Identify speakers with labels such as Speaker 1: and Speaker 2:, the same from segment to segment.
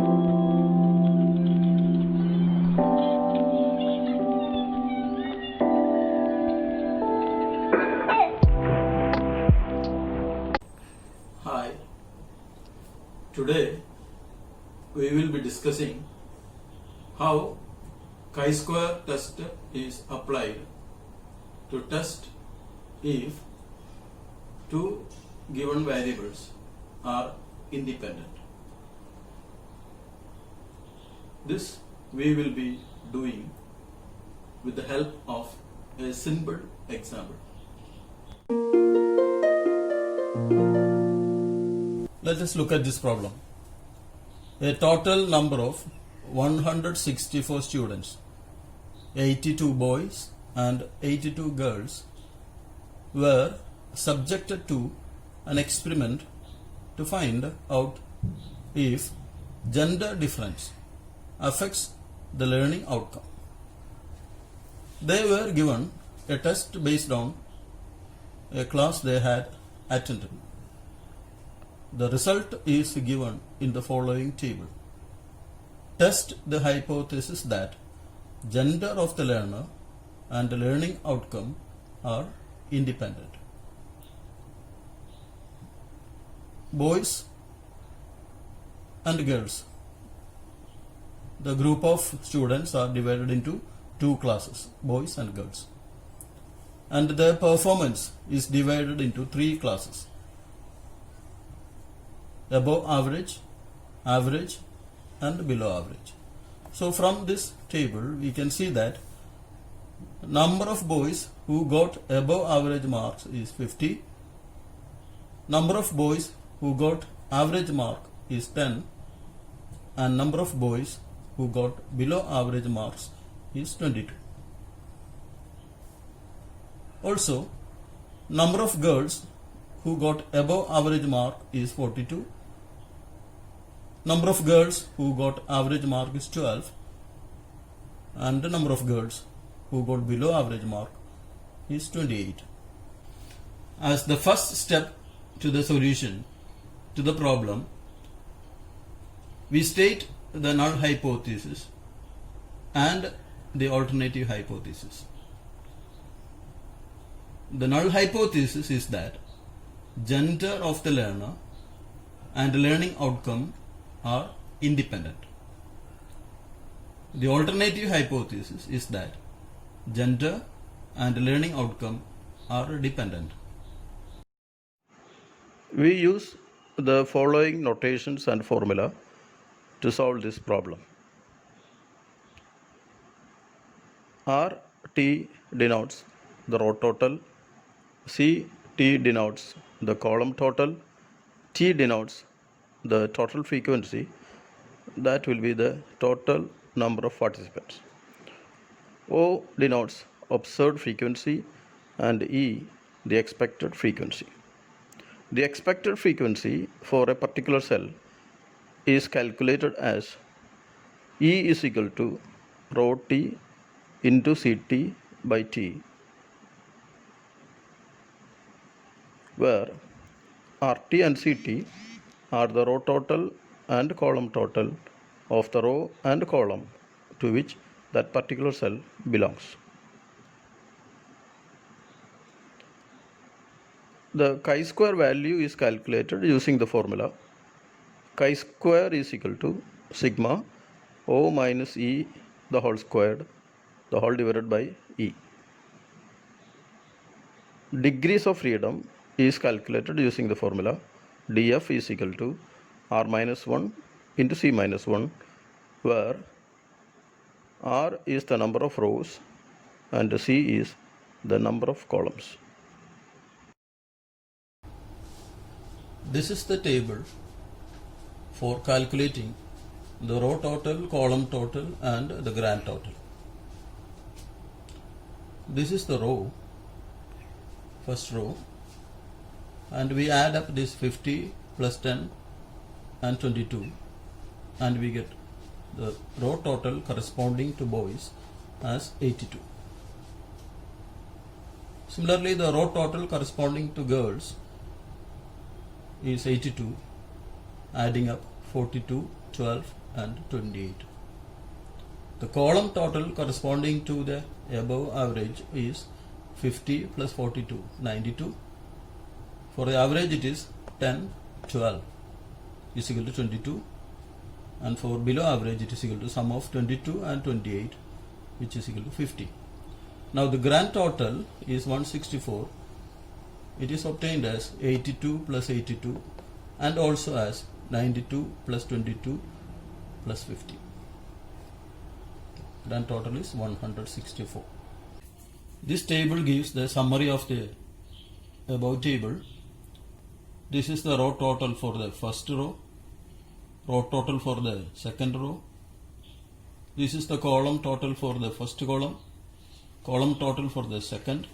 Speaker 1: Hi, today we will be discussing how chi-square test is applied to test if two given variables are independent. This we will be doing with the help of a simple example. Let us look at this problem. A total number of 164 students, 82 boys and 82 girls, were subjected to an experiment to find out if gender difference affects the learning outcome. They were given a test based on a class they had attended. The result is given in the following table. Test the hypothesis that gender of the learner and the learning outcome are independent. Boys and girls. The group of students are divided into two classes, boys and girls. And their performance is divided into three classes: above average, average and below average. So from this table we can see that number of boys who got above average marks is 50, number of boys who got average mark is 10, and number of boys who got below average marks is 22. Also, number of girls who got above average mark is 42, number of girls who got average mark is 12, and the number of girls who got below average mark is 28. As the first step to the solution to the problem, we state the null hypothesis and the alternative hypothesis. The null hypothesis is that gender of the learner and learning outcome are independent. The alternative hypothesis is that gender and learning outcome are dependent. We use the following notations and formula to solve this problem. RT denotes the row total, CT denotes the column total, T denotes the total frequency, that will be the total number of participants. O denotes observed frequency and E the expected frequency. The expected frequency for a particular cell is calculated as E is equal to rho T into CT by T, where RT and CT are the row total and column total of the row and column to which that particular cell belongs. The chi-square value is calculated using the formula chi-square is equal to sigma O minus E the whole squared, the whole divided by E. Degrees of freedom is calculated using the formula df is equal to r minus 1 into c minus 1, where r is the number of rows and c is the number of columns. This is the table for calculating the row total, column total and the grand total. This is the row, first row, and we add up this 50 plus 10 and 22 and we get the row total corresponding to boys as 82. Similarly, the row total corresponding to girls is 82, adding up 42, 12 and 28. The column total corresponding to the above average is 50 plus 42, 92. For the average it is 10, 12 is equal to 22, and for below average it is equal to sum of 22 and 28, which is equal to 50. Now the grand total is 164. It is obtained as 82 plus 82 and also as 92 plus 22 plus 50. Grand total is 164. This table gives the summary of the above table. This is the row total for the first row total for the second row. This is the column total for the first column total for the second,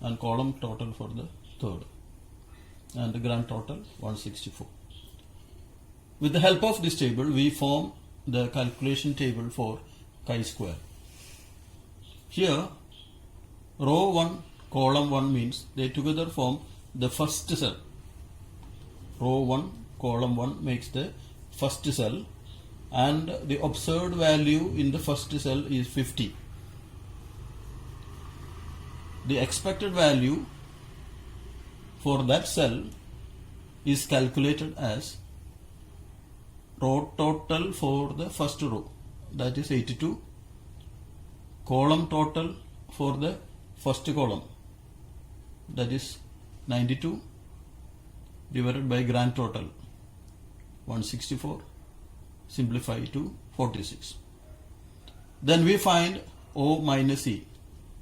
Speaker 1: and column total for the third, and the grand total 164. With the help of this table, we form the calculation table for chi-square. Here, row 1, column 1 means they together form the first cell. Row 1, column 1 makes the first cell, and the observed value in the first cell is 50. The expected value for that cell is calculated as row total for the first row, that is 82, column total for the first column, that is 92, divided by grand total 164, simplify to 46. Then we find O minus E,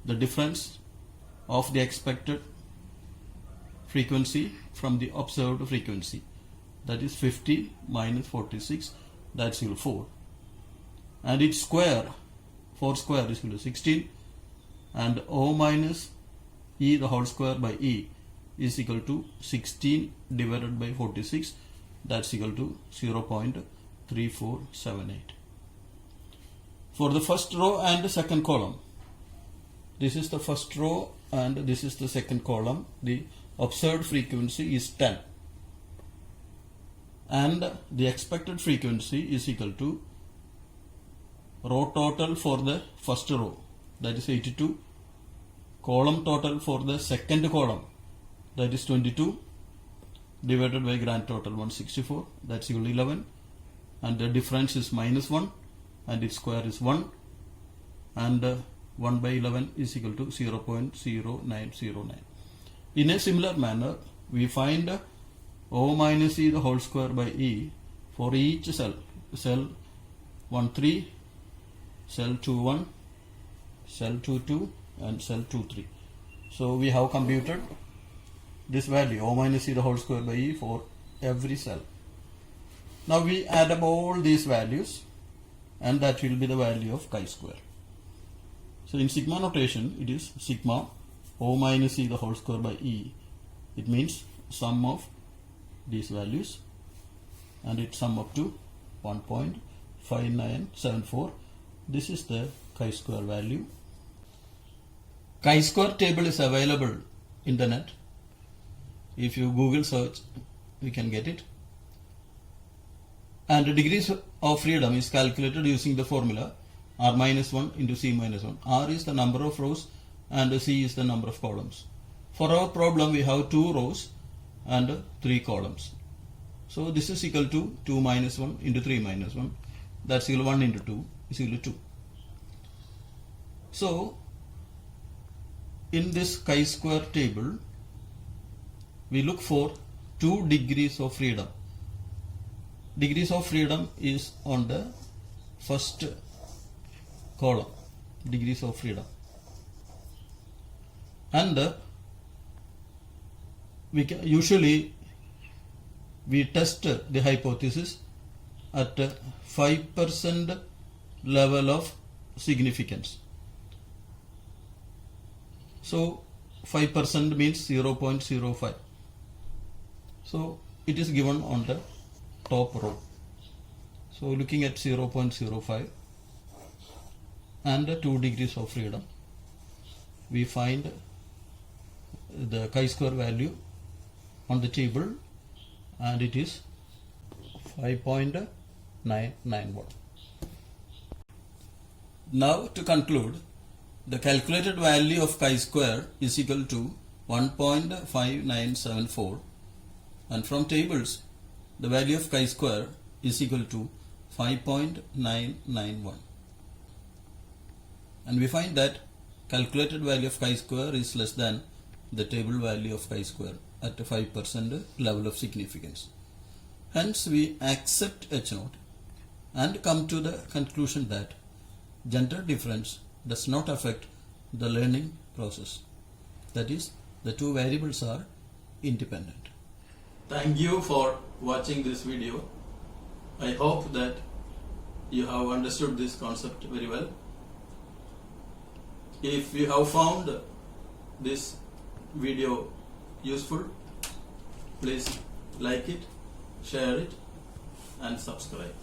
Speaker 1: the difference of the expected frequency from the observed frequency, that is 50 minus 46, that's equal to 4, and its square, 4 square is equal to 16, and O minus E the whole square by E is equal to 16 divided by 46, that's equal to 0.3478. For the first row and the second column, this is the first row and this is the second column, the observed frequency is 10, and the expected frequency is equal to row total for the first row, that is 82, column total for the second column, that is 22, divided by grand total 164, that's equal to 11, and the difference is minus 1 and its square is 1, and 1 by 11 is equal to 0.0909. In a similar manner, we find O minus E the whole square by E for each cell, cell 13, cell 21, cell 22 and cell 23. So we have computed this value O minus E the whole square by E for every cell. Now we add up all these values, and that will be the value of chi-square. So in sigma notation, it is sigma O minus E the whole square by E. It means sum of these values, and it sum up to 1.5974. This is the chi-square value. Chi-square table is available in the net. If you Google search, you can get it. And the degrees of freedom is calculated using the formula R minus 1 into C minus 1. R is the number of rows and C is the number of columns. For our problem, we have 2 rows and 3 columns. So this is equal to 2 minus 1 into 3 minus 1. That's equal to 1 into 2 is equal to 2. So in this chi-square table, we look for 2 degrees of freedom. Degrees of freedom is on the first column, degrees of freedom, and usually we test the hypothesis at 5% level of significance. So 5% means 0.05. So it is given on the top row. So looking at 0.05 and 2 degrees of freedom, we find the chi-square value on the table, and it is 5.991. Now to conclude, the calculated value of chi-square is equal to 1.5974, and from tables the value of chi-square is equal to 5.991, and we find that calculated value of chi-square is less than the table value of chi-square at a 5% level of significance. Hence we accept H0 and come to the conclusion that gender difference does not affect the learning process. That is, the two variables are independent. Thank you for watching this video. I hope that you have understood this concept very well. If you have found this video useful, please like it, share it, and subscribe.